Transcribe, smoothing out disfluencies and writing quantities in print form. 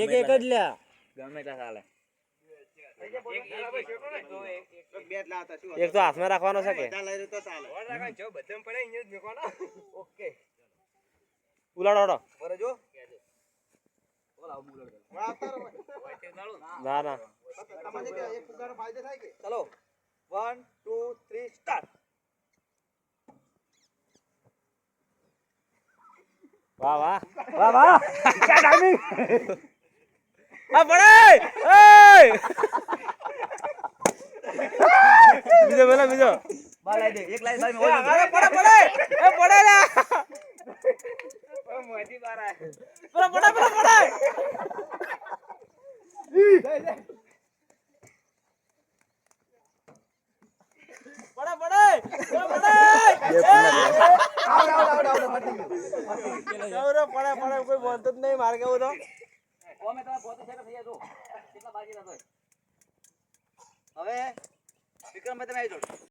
એક એક જ લ્યા ગમે ત્યાં ચાલે એક તો હાથમાં રાખવાનો છે કે ઓકે ઉલાડો બરે જો ના ના ચલો 1 2 3 સ્ટાર્ટ વાહ વાહ વાહ વાહ ક્યાં ટાઈમિંગ આ પડે એય બીજો બોલો બીજો બાલ આઈ દે એક લાઈન બાલ પડે પડે એ પડે લા ઓ મોતી બારા પડે પડે કોઈ બોલતો જ નહીં મારે કેવું તો ઓમે તમે પોતે સેટ થઈ જાજો કેટલા બાકી ના હવે વિક્રમભાઈ તમે આવી જાઓ